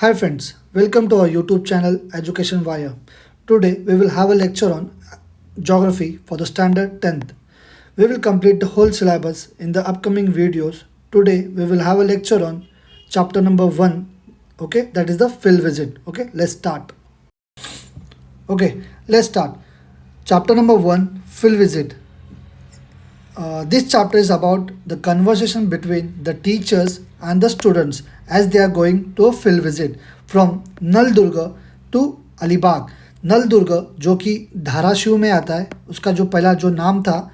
Hi friends, welcome to our YouTube channel Education Via. Today we will have a lecture on geography for the standard 10th. We will complete the whole syllabus in the upcoming videos. Today we will have a lecture on chapter number 1, okay, that is the field visit. Okay, let's start. Okay, let's start. Chapter number 1, field visit. This chapter is about the conversation between the teachers and the students as they are going to a field visit from Naldurg to Alibag. Naldurg जो कि धाराशिव में आता है, उसका जो पहला जो नाम था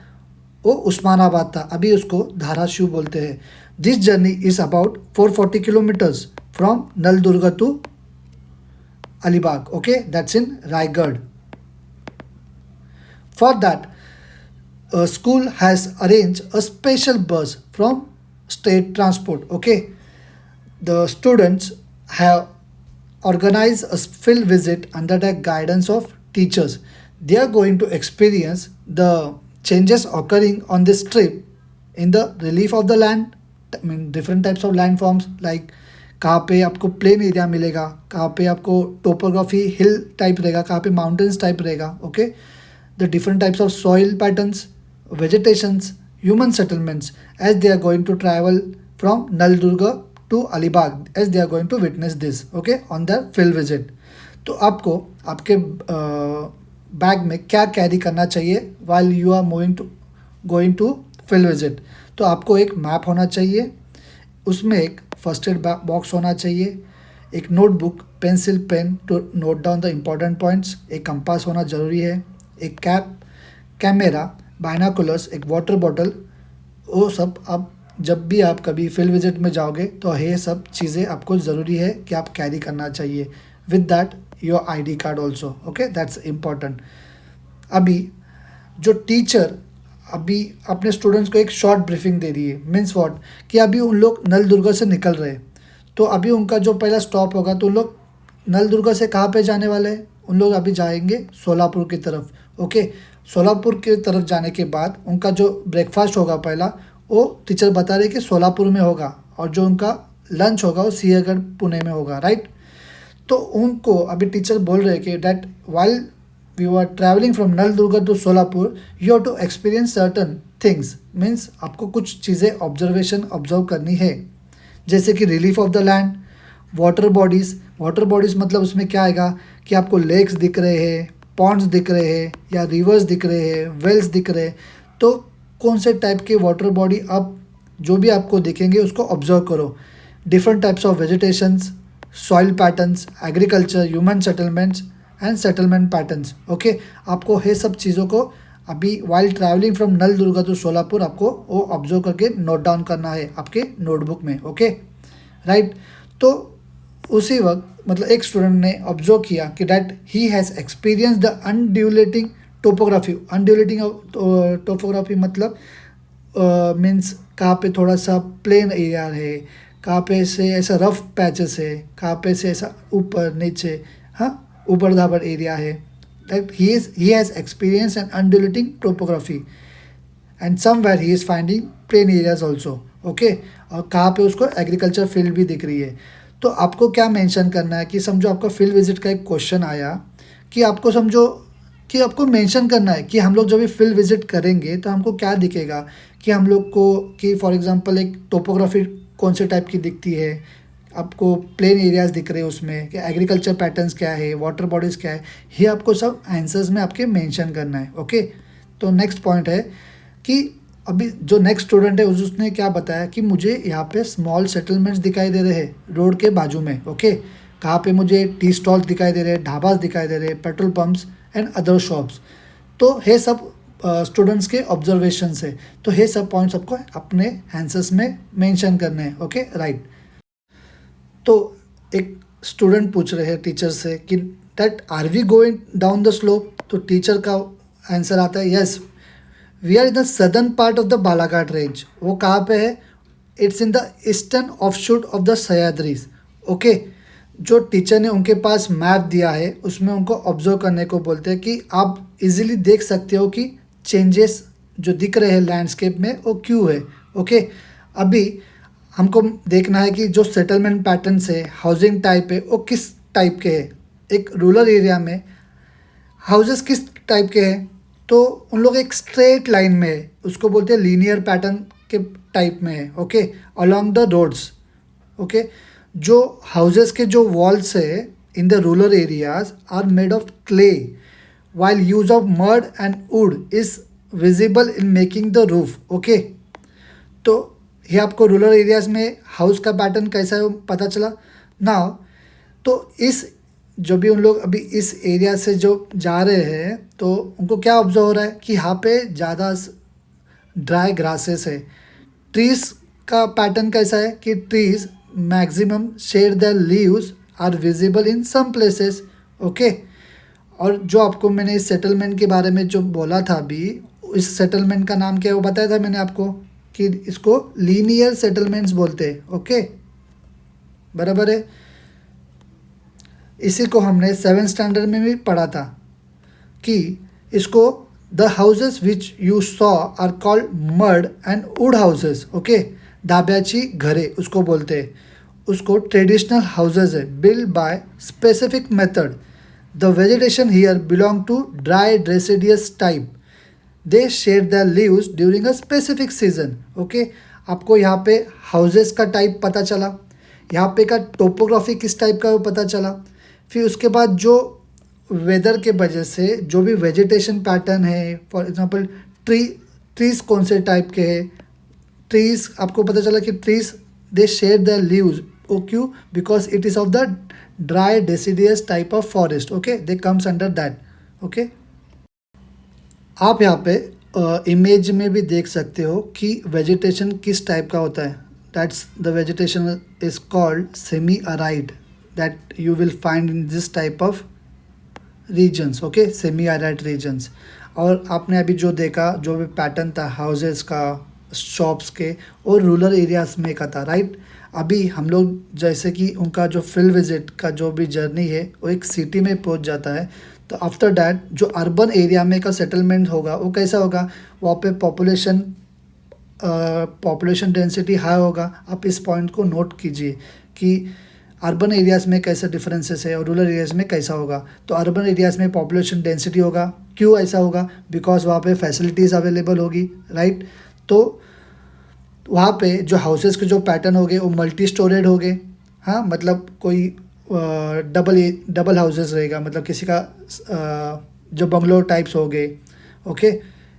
वो उस्मानाबाद था, अभी उसको धाराशिव बोलते हैं. This journey is about 440 kilometres from Naldurg to Alibag. Okay, that's in Raigad. For that school has arranged a special bus from state transport. Okay, the students have organized a field visit under the guidance of teachers. They are going to experience the changes occurring on this trip in the relief of the land. I mean different types of landforms, like कहाँ पे आपको plain area मिलेगा, कहाँ पे आपको topography hill type रहेगा, कहाँ पे माउंटेन्स टाइप रहेगा. Okay, the different types of soil patterns, vegetations, human settlements as they are going to travel from Nal Durga to Alibag, as they are going to witness this, okay, on their field visit. तो आपको आपके bag में क्या carry करना चाहिए while you are going to field visit. तो आपको एक मैप होना चाहिए, उसमें एक फर्स्ट एड बॉक्स होना चाहिए, एक notebook, pencil, pen to note down the important points, एक कंपास होना ज़रूरी है, एक कैप, कैमरा, बाइनाकुलर्स, एक वाटर बॉटल. वो सब आप जब भी आप कभी फील्ड विजिट में जाओगे तो ये सब चीज़ें आपको ज़रूरी है कि आप कैरी करना चाहिए. With that your ID card also. Okay, that's important. अभी जो टीचर अभी अपने स्टूडेंट्स को एक शॉर्ट ब्रीफिंग दे रही है, मीन्स व्हाट, कि अभी उन लोग नल दुर्ग से निकल रहे हैं, तो अभी उनका जो पहला स्टॉप होगा तो उन लोग नल दुर्ग से कहाँ पे जाने वाले हैं, उन लोग अभी जाएंगे सोलापुर की तरफ. ओके, सोलापुर की तरफ जाने के बाद उनका जो ब्रेकफास्ट होगा पहला, वो टीचर बता रहे कि सोलापुर में होगा, और जो उनका लंच होगा वो सिंहगढ़ पुणे में होगा. राइट, तो उनको अभी टीचर बोल रहे हैं कि that while we are travelling from Naldurg to Solapur you have to experience certain things. Means आपको कुछ चीज़ें ऑब्जर्व करनी है, जैसे कि relief of the land, water bodies. Water bodies मतलब उसमें क्या आएगा कि आपको लेक्स दिख रहे हैं, पॉन्ड्स दिख रहे हैं, या रिवर्स दिख रहे हैं, वेल्स दिख रहे हैं. तो कौन से टाइप के वाटर बॉडी आप जो भी आपको दिखेंगे उसको ऑब्जर्व करो. Different types of vegetations, soil patterns, agriculture, human settlements and settlement patterns. Okay, आपको ये सब चीज़ों को अभी while travelling from Naldurg to Solapur आपको वो ऑब्जर्व करके नोट डाउन करना है आपके नोटबुक में. Okay, right. तो उसी वक्त मतलब एक स्टूडेंट ने ऑब्जर्व किया कि that he has experience the undulating topography. Undulating topography मतलब मीन्स कहाँ पे थोड़ा सा प्लेन एरिया है, कहाँ पे से ऐसा रफ पैचेस है, कहाँ पे से ऐसा ऊपर नीचे, हाँ, ऊपर धाबर एरिया है. That he has experience an undulating topography and somewhere he is finding plain areas also. Okay, और कहाँ पे उसको एग्रीकल्चर फील्ड भी दिख रही है. तो आपको क्या मेंशन करना है कि समझो आपका फील्ड विजिट का एक क्वेश्चन आया कि आपको समझो कि आपको मेंशन करना है कि हम लोग जब भी फील्ड विजिट करेंगे तो हमको क्या दिखेगा, कि हम लोग को कि फॉर एग्जांपल एक टोपोग्राफी कौन से टाइप की दिखती है, आपको प्लेन एरियाज दिख रहे हैं उसमें, कि एग्रीकल्चर पैटर्न्स क्या है, वाटर बॉडीज़ क्या है, ये आपको सब आंसर्स में आपके मेंशन करना है. ओके, तो नेक्स्ट पॉइंट है कि अभी जो नेक्स्ट स्टूडेंट है उसने क्या बताया कि मुझे यहाँ पे स्मॉल सेटलमेंट्स दिखाई दे रहे हैं रोड के बाजू में. ओके, कहाँ पे मुझे टी स्टॉल दिखाई दे रहे हैं, ढाबास दिखाई दे रहे हैं, petrol pumps and other shops. तो ये सब स्टूडेंट्स के ऑब्जर्वेशंस है. तो ये सब पॉइंट्स आपको अपने आंसर्स में मेंशन करने हैं. Okay, right. तो एक स्टूडेंट पूछ रहे हैं टीचर से कि that are we going down the slope. तो टीचर का आंसर आता है yes, we are in the southern part of the Balaghat range. वो कहाँ पे है, it's in the eastern offshoot of the Sahyadris. Okay, जो टीचर ने उनके पास मैप दिया है उसमें उनको ऑब्जर्व करने को बोलते हैं कि आप इजीली देख सकते हो कि चेंजेस जो दिख रहे हैं लैंडस्केप में वो क्यों है. ओके, अभी हमको देखना है कि जो सेटलमेंट पैटर्न्स है, हाउसिंग टाइप है, वो किस टाइप के है। एक रूरल एरिया में हाउसेस किस टाइप के हैं, तो उन लोग एक स्ट्रेट लाइन में है, उसको बोलते हैं लीनियर पैटर्न के टाइप में है, okay, along the roads, okay. जो हाउसेस के जो वॉल्स है in the rural areas are made of clay while use of mud and wood is visible in making the roof, okay. तो ये आपको रूरल एरियाज में हाउस का pattern कैसा है वो पता चला ना। तो इस जो भी उन लोग अभी इस एरिया से जो जा रहे हैं तो उनको क्या ऑब्जर्व हो रहा है कि यहाँ पे ज़्यादा ड्राई ग्रासेस है। ट्रीज का पैटर्न कैसा है कि trees maximum shade the leaves are visible in some places, okay. और जो आपको मैंने इस सेटलमेंट के बारे में जो बोला था अभी, इस सेटलमेंट का नाम क्या है वो बताया था मैंने आपको कि इसको लीनियर सेटलमेंट्स बोलते हैं, ओके, बराबर है। इसी को हमने 7th स्टैंडर्ड में भी पढ़ा था कि इसको the houses which you saw are called mud and wood houses, okay. डाब्याची घरे उसको बोलते हैं, उसको ट्रेडिशनल हाउसेस है build by specific method. The vegetation here belong to dry deciduous type, they shed the leaves during a specific season, okay. आपको यहाँ पे हाउसेस का टाइप पता चला, यहाँ पे का टोपोग्राफी किस टाइप का वो पता चला। फिर उसके बाद जो वेदर के वजह से जो भी वेजिटेशन पैटर्न है, फॉर एग्जांपल ट्रीज कौन से टाइप के हैं, ट्रीज आपको पता चला कि trees they shed the leaves, oh क्यों, because it is of the dry deciduous type of forest, okay, they comes under that, okay. आप यहाँ पे इमेज में भी देख सकते हो कि वेजिटेशन किस टाइप का होता है। That's the vegetation is called semi arid that you will find in this type of regions, okay, semi arid regions. और आपने अभी जो देखा जो भी पैटर्न था हाउसेस का, शॉप्स के, और रूरल एरियाज में का था, राइट। अभी हम लोग जैसे कि उनका जो फील्ड विजिट का जो भी जर्नी है वो एक सिटी में पहुंच जाता है, तो आफ्टर दैट जो अर्बन एरिया में का सेटलमेंट होगा वो कैसा होगा, वहाँ पे पॉपुलेशन डेंसिटी हाई होगा। आप इस पॉइंट को नोट कीजिए कि अर्बन एरियाज़ में कैसे डिफरेंसेस है और रूरल एरियाज़ में कैसा होगा। तो अर्बन एरियाज़ में पॉपुलेशन डेंसिटी होगा, क्यों ऐसा होगा, बिकॉज वहाँ पे फैसिलिटीज़ अवेलेबल होगी, राइट। तो वहाँ पे जो हाउसेस के जो पैटर्न हो गए वो मल्टी स्टोरेड हो गए, हाँ, मतलब कोई डबल हाउसेस रहेगा, मतलब किसी का जो बंगलो टाइप्स हो गए, ओके,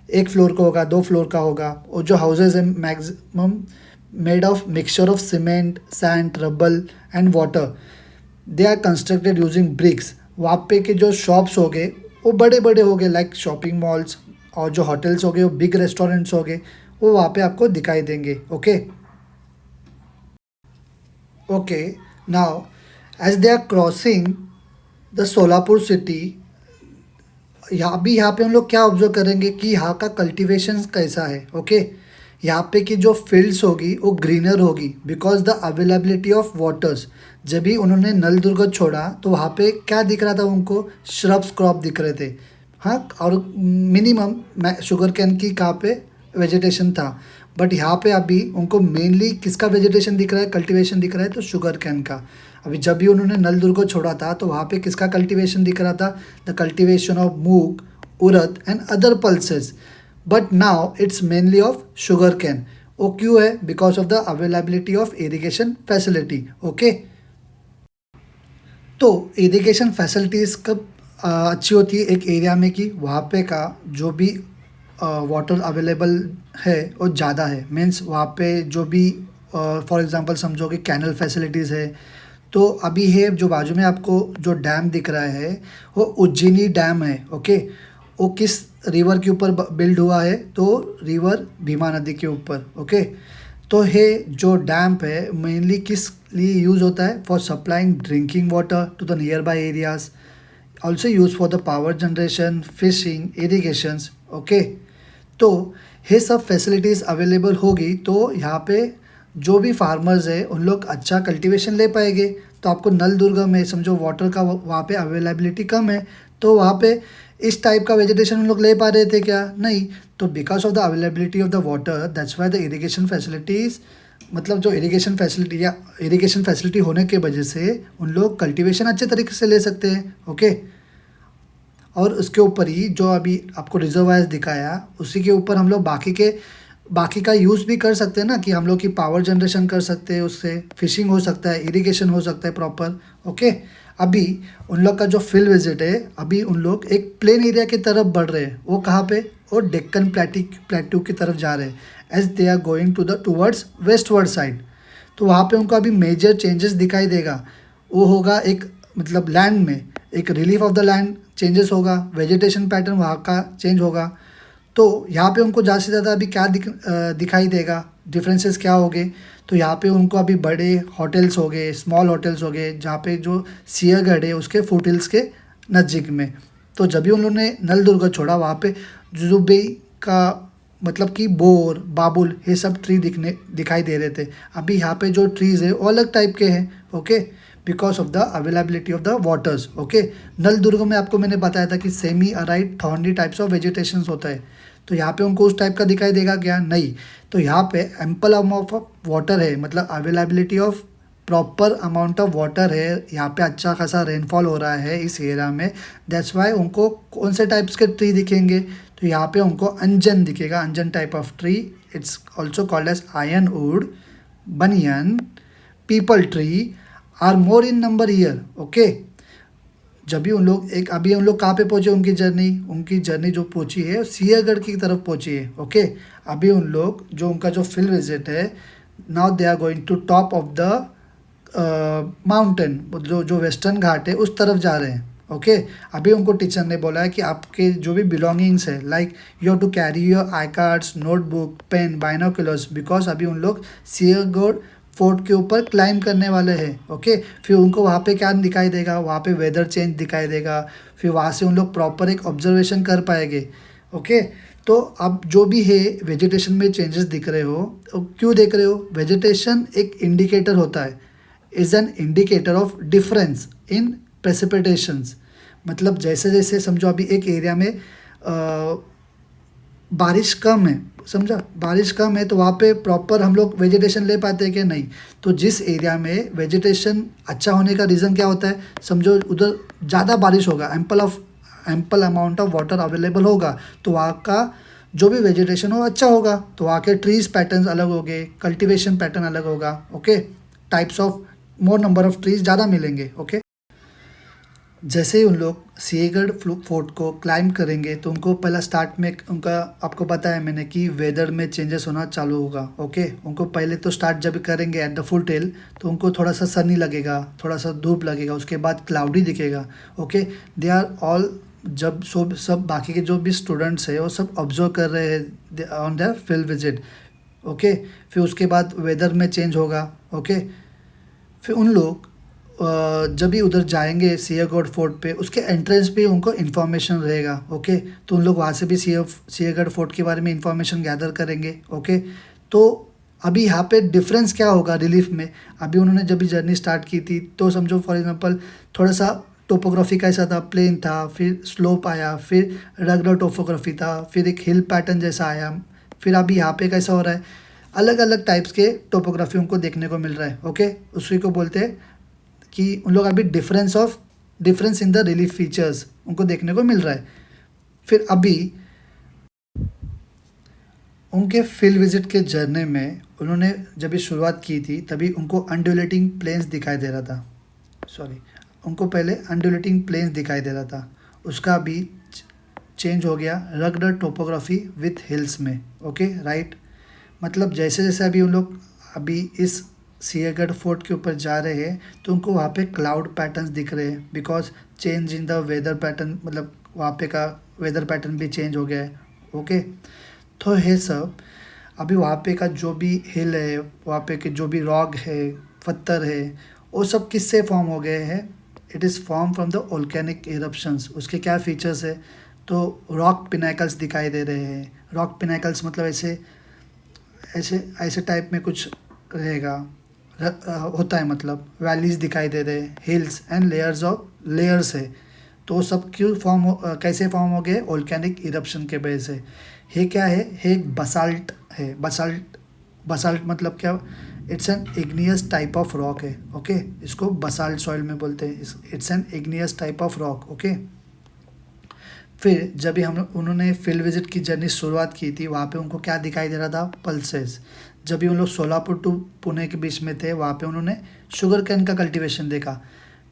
एक फ्लोर का होगा, 2 फ्लोर का होगा। और जो हाउसेस है maximum made of mixture of cement, sand, rubble and water, they are constructed using bricks. वहाँ पे के जो शॉप्स हो गए वो बड़े बड़े हो गए, लाइक शॉपिंग मॉल्स, और जो होटल्स हो गए वो बिग रेस्टोरेंट्स हो गए, वो वहाँ पे आपको दिखाई देंगे, okay. Okay, now as they are crossing the Solapur city, यहाँ पे हम लोग क्या ऑब्जर्व करेंगे कि यहाँ का कल्टीवेशन कैसा है, ओके। यहाँ पे की जो फील्ड्स होगी वो ग्रीनर होगी because the availability of waters. जब भी उन्होंने नल दुर्ग छोड़ा तो वहाँ पे क्या दिख रहा था उनको, श्रब्स क्रॉप दिख रहे थे, हाँ, और मिनिमम शुगर कैन की कहाँ पे वेजिटेशन था। बट यहाँ पे अभी उनको मेनली किसका वेजिटेशन दिख रहा है, कल्टीवेशन दिख रहा है, तो शुगर कैन का। अभी जब भी उन्होंने नल दुर्ग छोड़ा था तो वहाँ पे किसका कल्टीवेशन दिख रहा था, the cultivation of moong, urad and other pulses. But now it's mainly of sugar cane. वो क्यों है, because of the availability of irrigation facility, okay. तो इरिगेशन फैसिलिटीज़ कब अच्छी होती है एक एरिया में कि वहाँ पे का जो भी वाटर अवेलेबल है वो ज़्यादा है, मीन्स वहाँ पे जो भी फॉर एग्जांपल समझो कि कैनल फैसिलिटीज़ है। तो अभी है जो बाजू में आपको जो डैम दिख रहा है वो उज्जैनी डैम है, ओके। वो किस रिवर के ऊपर बिल्ड हुआ है, तो रिवर भीमा नदी के ऊपर, ओके। तो ये जो डैम है मेनली किस लिए यूज़ होता है, for supplying drinking water to the nearby areas, also use for the power generation, fishing, irrigations, okay. तो ये सब फैसिलिटीज़ अवेलेबल होगी तो यहाँ पे जो भी फार्मर्स है उन लोग अच्छा कल्टीवेशन ले पाएंगे। तो आपको नल दुर्ग में समझो वाटर का वहाँ पे अवेलेबिलिटी कम है, तो वहाँ पे इस टाइप का वेजिटेशन उन लोग ले पा रहे थे क्या, नहीं। तो because of the availability of the water that's why the irrigation facilities मतलब जो इरिगेशन फैसिलिटी होने के वजह से उन लोग कल्टीवेशन अच्छे तरीके से ले सकते हैं। ओके, और उसके ऊपर ही जो अभी आपको रिजर्वायर्स दिखाया, उसी के ऊपर हम लोग बाकी का यूज़ भी कर सकते हैं ना, कि हम लोग की पावर जनरेशन कर सकते हैं उससे, फिशिंग हो सकता है, इरिगेशन हो सकता है प्रॉपर। ओके, अभी उन लोग का जो फील्ड विजिट है, अभी उन लोग एक प्लेन एरिया की तरफ बढ़ रहे हैं। वो कहाँ पे? वो डेक्कन प्लेट्यू की तरफ जा रहे हैं, as they are going towards westward side. तो वहाँ पे उनको अभी मेजर चेंजेस दिखाई देगा। वो होगा एक, मतलब लैंड में एक relief of the land changes होगा, वेजिटेशन पैटर्न वहाँ का चेंज होगा। तो यहाँ पे उनको ज़्यादा से ज़्यादा अभी क्या दिखाई देगा, डिफरेंसेस क्या होंगे? तो यहाँ पे उनको अभी बड़े होटल्स हो गए, स्मॉल होटल्स हो गए, जहाँ पे जो सिंहगढ़ है उसके फुट हिल्स के नज़दीक में। तो जब भी उन्होंने नलदुर्ग छोड़ा, वहाँ पे जुजुबेई का मतलब कि बोर, बाबुल, ये सब ट्री दिखाई दे रहे थे। अभी यहाँ पे जो ट्रीज़ है वो अलग टाइप के हैं। Okay, because of the availability of the waters. Okay, Naldurg में आपको मैंने बताया था कि semi aired thorny types of vegetation होता है। तो यहाँ पे उनको उस टाइप का दिखाई देगा क्या? नहीं। तो यहाँ पे एम्पल अमाउंट ऑफ वाटर है, मतलब availability of proper amount of water है। यहाँ पे अच्छा खासा रेनफॉल हो रहा है इस एरिया में। दैट्स वाई उनको कौन से टाइप्स के ट्री दिखेंगे? तो यहाँ पे उनको अंजन दिखेगा, anjan type of tree. It's also called as iron wood, banyan, peepal tree are more in number year. Okay, जब भी अभी उन लोग कहाँ पे पहुँचे? उनकी जर्नी जो पहुँची है सिंहगढ़ की तरफ पहुँची है। ओके, अभी उन लोग उनका जो फील्ड विजिट है, now they are going to top of the mountain, जो वेस्टर्न घाट है उस तरफ जा रहे हैं। ओके, अभी उनको टीचर ने बोला है कि आपके जो भी बिलोंगिंग्स है, like you have to carry your I cards, notebook, pen, binoculars, because अभी उन लोग सिंहगढ़ फोर्ट के ऊपर क्लाइंब करने वाले हैं। ओके, फिर उनको वहाँ पे क्या दिखाई देगा? वहाँ पे वेदर चेंज दिखाई देगा। फिर वहाँ से उन लोग प्रॉपर एक ऑब्जर्वेशन कर पाएंगे। ओके, तो अब जो भी है वेजिटेशन में चेंजेस दिख रहे हो, तो क्यों देख रहे हो? वेजिटेशन एक इंडिकेटर होता है, is an indicator of difference in precipitations. मतलब जैसे जैसे समझो अभी एक एरिया में बारिश कम है, समझा, बारिश कम है, तो वहाँ पे प्रॉपर हम लोग वेजिटेशन ले पाते हैं कि नहीं? तो जिस एरिया में वेजिटेशन अच्छा होने का रीज़न क्या होता है? समझो उधर ज़्यादा बारिश होगा, ample amount of water available होगा, तो वहाँ का जो भी वेजिटेशन हो अच्छा होगा। तो वहाँ के ट्रीज पैटर्न्स अलग हो गए, कल्टिवेशन पैटर्न अलग होगा। Okay, types of more number of trees ज़्यादा मिलेंगे। ओके, जैसे ही उन लोग सिंहगढ़ फोर्ट को क्लाइंब करेंगे, तो उनको पहला स्टार्ट में उनका आपको बताया मैंने कि वेदर में चेंजेस होना चालू होगा। ओके, उनको पहले तो स्टार्ट जब करेंगे एट द फुट हिल, तो उनको थोड़ा सा सनी लगेगा, थोड़ा सा धूप लगेगा, उसके बाद क्लाउडी दिखेगा। ओके, दे आर ऑल, जब सब बाकी के जो भी स्टूडेंट्स हैं वो सब ऑब्जर्व कर रहे हैं on the field visit. Okay, फिर उसके बाद वेदर में चेंज होगा। ओके, फिर उन लोग जब भी उधर जाएंगे सिंहगढ़ फोर्ट पे, उसके एंट्रेंस पे उनको इन्फॉर्मेशन रहेगा। ओके, तो उन लोग वहाँ से भी सिंहगढ़ फोर्ट के बारे में इंफॉर्मेशन गैदर करेंगे। ओके, तो अभी यहाँ पे डिफरेंस क्या होगा रिलीफ में? अभी उन्होंने जब भी जर्नी स्टार्ट की थी, तो समझो फॉर एग्जांपल थोड़ा सा टोपोग्राफी कैसा था, प्लेन था, फिर स्लोप आया, फिर रगड़ टोपोग्राफी था, फिर एक हिल पैटर्न जैसा आया, फिर अभी यहाँ पे कैसा हो रहा है? अलग अलग टाइप्स के टोपोग्राफी उनको देखने को मिल रहा है। ओके, उसी को बोलते हैं कि उन लोग अभी difference in the relief features उनको देखने को मिल रहा है। फिर अभी उनके फील्ड विजिट के जर्नी में उन्होंने जब भी शुरुआत की थी, तभी उनको अंडुलेटिंग प्लेन्स दिखाई दे रहा था। उनको पहले अंडुलेटिंग प्लेन्स दिखाई दे रहा था, उसका अभी चेंज हो गया रगड़ टोपोग्राफी विथ हिल्स में। ओके, राइट, मतलब जैसे जैसे अभी उन लोग अभी इस सिंहगढ़ फोर्ट के ऊपर जा रहे हैं, तो उनको वहाँ पे क्लाउड पैटर्न्स दिख रहे हैं, because change in the weather pattern, मतलब वहाँ पे का वेदर पैटर्न भी चेंज हो गया है। ओके, तो ये सब अभी वहाँ पे का जो भी हिल है, वहाँ पे के जो भी रॉक है, पत्थर है, वो सब किससे फॉर्म हो गए हैं? It is form from the volcanic eruptions. उसके क्या फीचर्स है? तो रॉक पिनाकल्स दिखाई दे रहे हैं। रॉक पिनाकल्स मतलब ऐसे ऐसे ऐसे टाइप में कुछ रहेगा, होता है, मतलब वैलीज दिखाई दे रहे हैं, हिल्स एंड लेयर्स है। तो वो सब क्यों कैसे फॉर्म हो गए? वोल्केनिक इरप्शन के वजह से। ये क्या है? ये एक बसाल्ट है। बसाल्ट मतलब क्या? It's an igneous type of rock है, ओके। इसको बसाल्ट सॉइल में बोलते हैं, it's an igneous type of rock, okay. फिर जब भी हम उन्होंने फील्ड विजिट की जर्नी शुरुआत की थी, वहाँ पे उनको क्या दिखाई दे रहा था? पल्सेस। जब भी उन लोग सोलापुर टू पुणे के बीच में थे, वहाँ पे उन्होंने शुगर कैन का कल्टीवेशन देखा।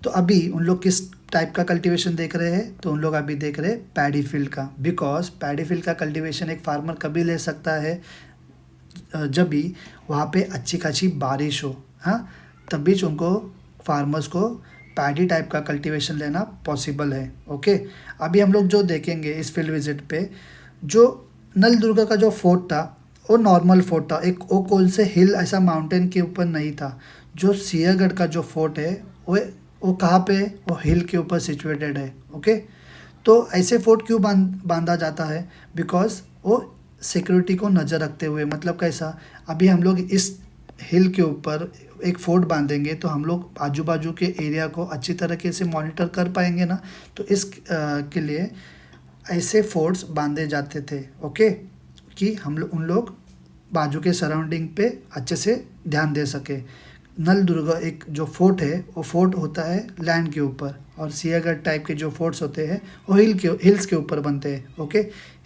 तो अभी उन लोग किस टाइप का कल्टीवेशन देख रहे हैं? तो उन लोग अभी देख रहे हैं पैडी फील्ड का, बिकॉज पैडी फील्ड का कल्टीवेशन एक फार्मर कभी ले सकता है जब भी वहाँ पे अच्छी खासी बारिश हो, हाँ, तब भी उनको फार्मर्स को पैडी टाइप का कल्टीवेशन लेना पॉसिबल है, ओके। अभी हम लोग जो देखेंगे इस फील्ड विजिट पे, जो नल दुर्गा का जो फोर्ट था वो नॉर्मल फोर्ट था, एक वो कौन से हिल ऐसा माउंटेन के ऊपर नहीं था। जो सिंहगढ़ का जो फोर्ट है वो कहाँ पे? वो हिल के ऊपर सिचुएटेड है, ओके। तो ऐसे फोर्ट क्यों बांधा जाता है? बिकॉज वो सिक्योरिटी को नज़र रखते हुए, मतलब कैसा? अभी हम लोग इस हिल के ऊपर एक फोर्ट बांधेंगे तो हम लोग आजू बाजू के एरिया को अच्छी तरीके से मॉनिटर कर पाएंगे ना। तो इस के लिए ऐसे फोर्ट्स बांधे जाते थे, ओके, कि हम लोग उन लोग बाजू के सराउंडिंग पे अच्छे से ध्यान दे सके। नल दुर्गा एक जो फोर्ट है वो फोर्ट होता है लैंड के ऊपर, और सिंहगढ़ टाइप के जो फोर्ट्स होते हैं वो हिल्स के ऊपर बनते हैं, ओके।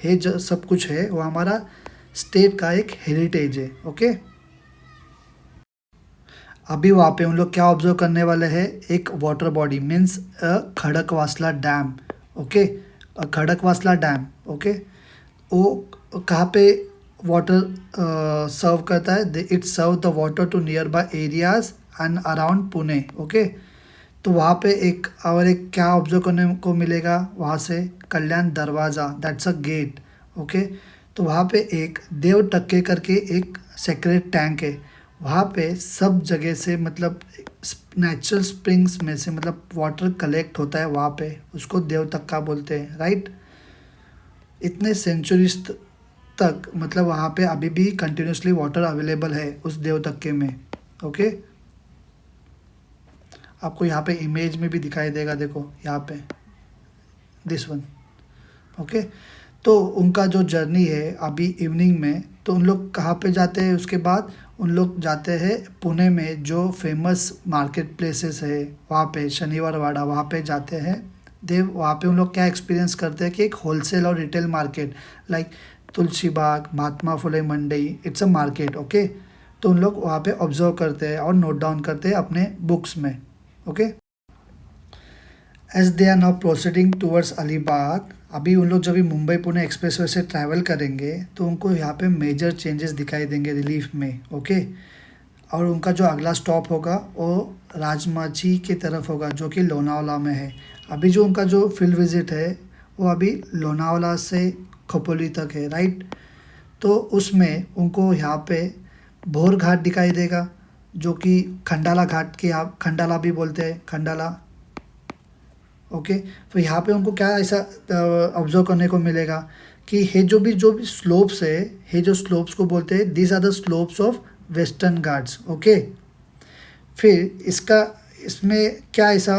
ये जो सब कुछ है वो हमारा स्टेट का एक हेरिटेज है, ओके। अभी वहाँ पे उन लोग क्या ऑब्जर्व करने वाले हैं? एक water body means Khadakwasla dam, okay. Khadakwasla dam, okay. वो कहाँ पे वाटर सर्व करता है? It serve the water to nearby areas and around Pune, okay. तो वहाँ पे एक क्या ऑब्जर्व करने को मिलेगा वहाँ से? कल्याण दरवाज़ा, दैट्स अ गेट, ओके। तो वहाँ पे एक देव टक्के करके एक सेक्रेट टैंक है। वहाँ पे सब जगह से, मतलब नेचुरल स्प्रिंग्स में से मतलब वाटर कलेक्ट होता है वहाँ पे, उसको देवतक्का बोलते हैं, राइट। इतने सेंचुरीज तक मतलब वहाँ पे अभी भी कंटिन्यूसली वाटर अवेलेबल है उस देवतक्के में, ओके। आपको यहाँ पे इमेज में भी दिखाई देगा, देखो यहाँ पे दिस वन, ओके। तो उनका जो जर्नी है अभी इवनिंग में, तो उन लोग कहाँ पे जाते हैं? उसके बाद उन लोग जाते हैं पुणे में जो फेमस मार्केट प्लेसेस है वहाँ पे, शनिवार वाड़ा, वहाँ पे जाते हैं। वहाँ पे उन लोग क्या एक्सपीरियंस करते हैं कि एक होलसेल और retail market like Tulsi Bagh, Mahatma Phule Mandi, it's a market, okay. तो उन लोग वहाँ पे ऑब्जर्व करते हैं और नोट डाउन करते हैं अपने बुक्स में, okay. As they are now proceeding towards Alibag, अभी उन लोग जब भी मुंबई पुणे एक्सप्रेसवे से ट्रैवल करेंगे तो उनको यहाँ पे मेजर चेंजेस दिखाई देंगे रिलीफ में, ओके। और उनका जो अगला स्टॉप होगा वो राजमाची की तरफ होगा जो कि लोनावाला में है। अभी जो उनका जो फील्ड विजिट है वो अभी लोनावाला से खोपोली तक है, राइट। तो उसमें उनको यहाँ पे भोर घाट दिखाई देगा जो कि खंडाला घाट के आप खंडाला भी बोलते हैं, खंडाला, ओके। तो यहाँ पे उनको क्या ऐसा ऑब्जर्व करने को मिलेगा कि ये जो भी स्लोप्स है, ये जो स्लोप्स को बोलते हैं these are the slopes of western Ghats, okay. फिर इसमें क्या ऐसा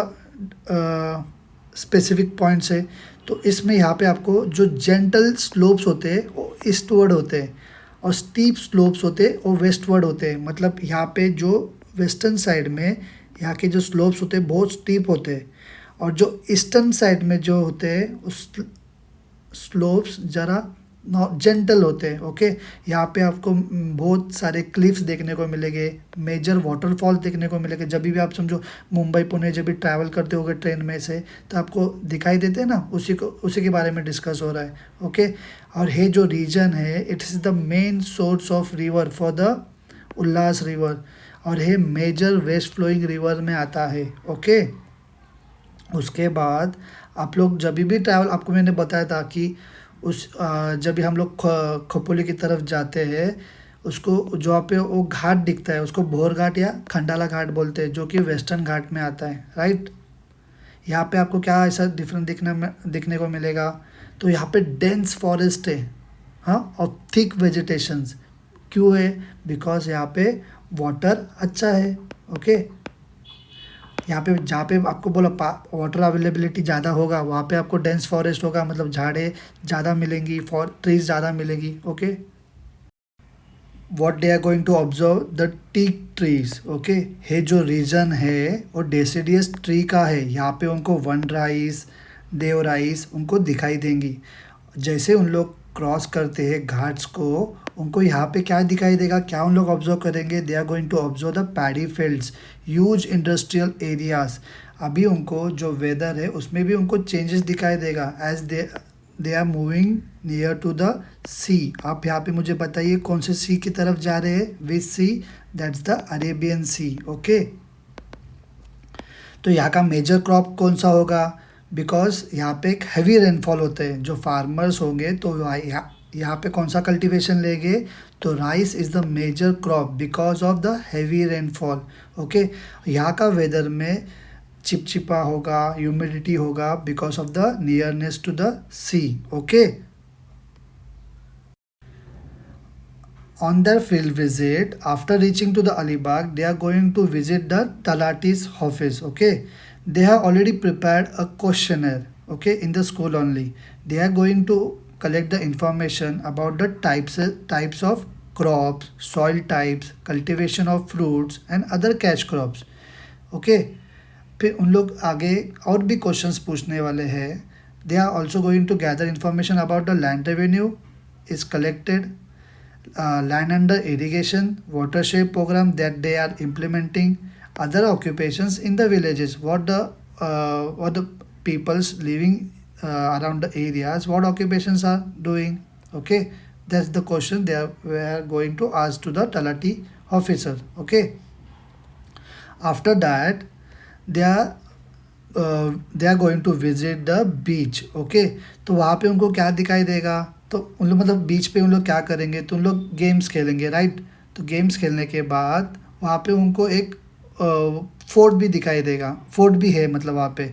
स्पेसिफिक पॉइंट्स है? तो इसमें यहाँ पे आपको जो जेंटल स्लोप्स होते हैं वो ईस्टवर्ड होते हैं और स्टीप स्लोप्स होते हैं वो वेस्टवर्ड होते हैं। मतलब यहाँ पे जो वेस्टर्न साइड में यहाँ के जो स्लोप्स होते हैं बहुत स्टीप होते हैं, और जो ईस्टर्न साइड में जो होते हैं उस स्लोप्स ज़रा जेंटल होते हैं, ओके। यहाँ पे आपको बहुत सारे क्लिफ्स देखने को मिलेंगे, मेजर वाटरफॉल देखने को मिलेंगे। जब भी आप समझो मुंबई पुणे जब भी ट्रैवल करते होगे ट्रेन में से तो आपको दिखाई देते हैं ना, उसी के बारे में डिस्कस हो रहा है, ओके। और ये जो रीजन है it is the main source of river for the Ullas river, और ये मेजर वेस्ट फ्लोइंग रिवर में आता है, ओके। उसके बाद आप लोग जब भी ट्रैवल, आपको मैंने बताया था कि जब भी हम लोग खोपोली की तरफ जाते हैं उसको जो आप पे वो घाट दिखता है उसको भोर घाट या खंडाला घाट बोलते हैं जो कि वेस्टर्न घाट में आता है, राइट। यहाँ पे आपको क्या ऐसा डिफरेंट दिखने को मिलेगा? तो यहाँ पे डेंस फॉरेस्ट है, हाँ, और थिक वेजिटेशंस। क्यों है? बिकॉज यहाँ पे वाटर अच्छा है, ओके। यहाँ पे जहाँ पे आपको बोला वाटर अवेलेबिलिटी ज़्यादा होगा वहाँ पे आपको डेंस फॉरेस्ट होगा, मतलब झाड़ें ज़्यादा मिलेंगी, ट्रीज ज़्यादा मिलेंगी, okay. what they are going to observe the teak trees. Okay, ये जो रीजन है वो डेसिडियस ट्री का है. यहाँ पे उनको वन राइस, देव राइस उनको दिखाई देंगी. जैसे उन लोग क्रॉस करते हैं घाट्स को, उनको यहाँ पे क्या दिखाई देगा, क्या उन लोग ऑब्जर्व करेंगे? They are going to observe the paddy fields, huge industrial areas. अभी उनको जो वेदर है उसमें भी उनको चेंजेस दिखाई देगा as they are moving near to the sea. आप यहाँ पे मुझे बताइए कौन से सी की तरफ जा रहे हैं? Which sea? That's the Arabian Sea. Okay, तो यहाँ का मेजर क्रॉप कौन सा होगा? बिकॉज यहाँ पे एक हैवी रेनफॉल होते हैं. जो फार्मर्स होंगे तो यहाँ पे कौन सा कल्टीवेशन लेंगे? तो rice is the major crop because of the heavy rainfall. Okay, यहाँ का वेदर में चिपचिपा होगा, ह्यूमिडिटी होगा because of the nearness to the sea. Okay, on their field visit, after reaching to the Alibag, they are going to visit the Talati's office. Okay, they have already prepared a questionnaire. Okay, in the school only, they are going to collect the information about the types of crops, soil types, cultivation of fruits and other cash crops. Okay, फिर उन लोग आगे और भी questions पूछने वाले हैं. They are also going to gather information about the land revenue is collected, land under irrigation, watershed program that they are implementing, other occupations in the villages, what the peoples living around the areas, what occupations are doing. Okay, that's the question we are going to ask to the Talati officer. Okay, after that they are going to visit the beach. Okay, तो वहाँ पे उनको क्या दिखाई देगा? तो उन लोग मतलब बीच पे उन लोग क्या करेंगे? तो उन लोग गेम्स खेलेंगे, राइट? तो गेम्स खेलने के बाद वहाँ पे उनको एक फोर्ट भी दिखाई देगा. फोर्ट भी है मतलब वहाँ पे.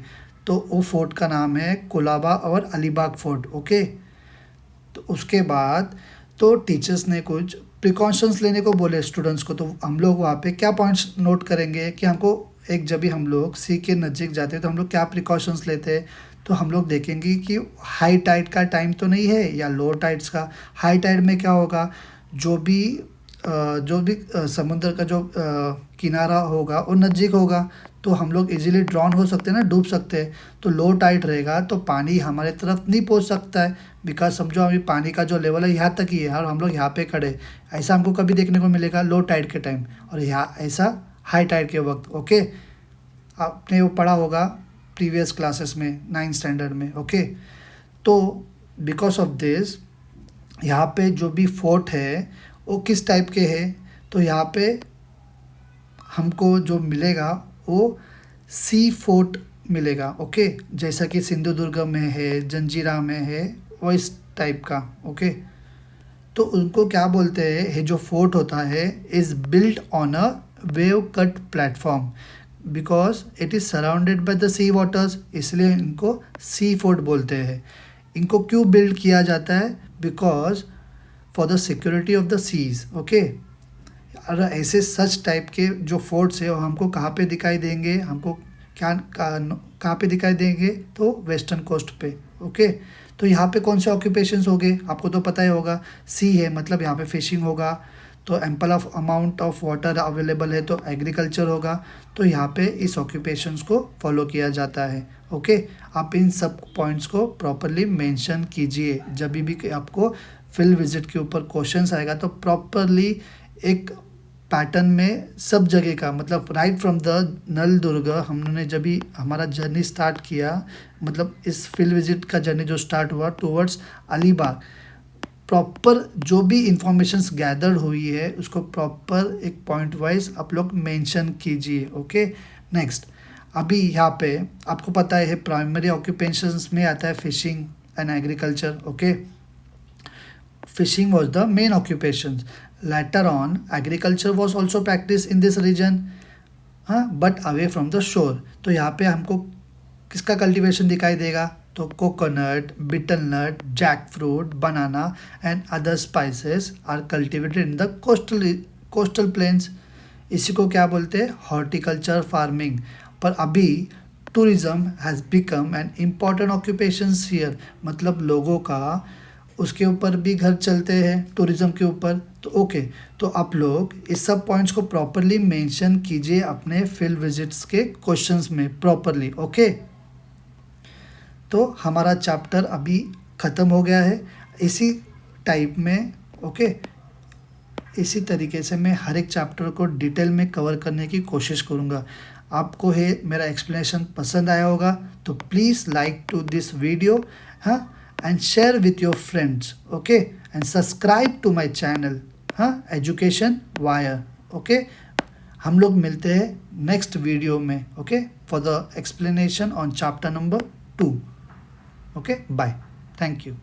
तो वो फोर्ट का नाम है कुलाबा और अलीबाग फोर्ट. ओके, तो उसके बाद तो टीचर्स ने कुछ प्रिकॉशंस लेने को बोले स्टूडेंट्स को. तो हम लोग वहाँ पे क्या पॉइंट्स नोट करेंगे कि हमको एक जब भी हम लोग सी के नज़दीक जाते हैं तो हम लोग क्या प्रिकॉशंस लेते हैं? तो हम लोग देखेंगे कि हाई टाइड का टाइम तो नहीं है या लो टाइड्स का. हाई टाइड में क्या होगा? जो भी समुद्र का जो किनारा होगा वो नज़दीक होगा, तो हम लोग इजीली ड्रॉन हो सकते हैं ना, डूब सकते हैं. तो लो टाइड रहेगा तो पानी हमारे तरफ नहीं पहुंच सकता है. बिकॉज समझो अभी पानी का जो लेवल है यहाँ तक ही है और हम लोग यहाँ पे खड़े. ऐसा हमको कभी देखने को मिलेगा लो टाइड के टाइम, और यहाँ ऐसा हाई टाइड के वक्त. ओके, आपने वो पढ़ा होगा प्रीवियस क्लासेस में 9th स्टैंडर्ड में. ओके, तो बिकॉज ऑफ दिस यहाँ पे जो भी फोर्ट है वो किस टाइप के है? तो यहाँ पे हमको जो मिलेगा वो सी फोर्ट मिलेगा. ओके, जैसा कि सिंधुदुर्ग में है, जंजीरा में है, वो इस टाइप का. ओके, तो उनको क्या बोलते हैं? ये जो फोर्ट होता है is built on a wave cut platform because it is surrounded by the sea waters, इसलिए इनको सी फोर्ट बोलते हैं. इनको क्यों बिल्ड किया जाता है? Because for the security of the seas. Okay, और ऐसे सच टाइप के जो फोर्ट्स है वो हमको कहाँ पे दिखाई देंगे? हमको कहाँ पे दिखाई देंगे? तो वेस्टर्न कोस्ट पे. ओके, तो यहाँ पे कौन से ऑक्यूपेशंस होंगे? आपको तो पता ही होगा, सी है मतलब यहाँ पे फिशिंग होगा, तो ample of amount of water available है तो एग्रीकल्चर होगा. तो यहाँ पे इस ऑक्यूपेशंस को फॉलो किया जाता है. ओके, आप इन सब पॉइंट्स को प्रॉपरली मेंशन कीजिए. जब भी आपको फील्ड विजिट के ऊपर क्वेश्चंस आएगा तो प्रॉपरली एक पैटर्न में सब जगह का, मतलब राइट फ्रॉम द नल दुर्ग हमने जब भी हमारा जर्नी स्टार्ट किया, मतलब इस फील्ड विजिट का जर्नी जो स्टार्ट हुआ टूवर्ड्स अलीबाग, प्रॉपर जो भी इंफॉर्मेशंस गैदर्ड हुई है उसको प्रॉपर एक पॉइंट वाइज आप लोग मेंशन कीजिए. ओके, नेक्स्ट अभी यहाँ पे आपको पता है प्राइमरी ऑक्यूपेशंस में आता है fishing and agriculture. Okay, fishing was the main occupation. Later on, agriculture was also practiced in this region, but away from the shore. तो यहाँ पे हमको किसका कल्टीवेशन दिखाई देगा? तो coconut, betel nut, jackfruit, banana and other spices are cultivated in the coastal plains. इसी को क्या बोलते हैं? Horticulture farming. पर अभी tourism has become an important occupations here, मतलब लोगों का उसके ऊपर भी घर चलते हैं, टूरिज्म के ऊपर, तो ओके। तो आप लोग इस सब पॉइंट्स को प्रॉपरली मेंशन कीजिए अपने फील्ड विजिट्स के क्वेश्चंस में प्रॉपरली, ओके। तो हमारा चैप्टर अभी ख़त्म हो गया है। इसी टाइप में, ओके, इसी तरीके से मैं हर एक चैप्टर को डिटेल में कवर करने की कोशिश करूँगा। आपको है मेरा एक्सप्लेनेशन पसंद आया होगा तो please like to this video, हाँ, and share with your friends, okay, and subscribe to my channel, हाँ, एजुकेशन वायर, ओके। हम लोग मिलते हैं नेक्स्ट वीडियो में, okay, for the explanation on chapter number 2, okay, bye, thank you.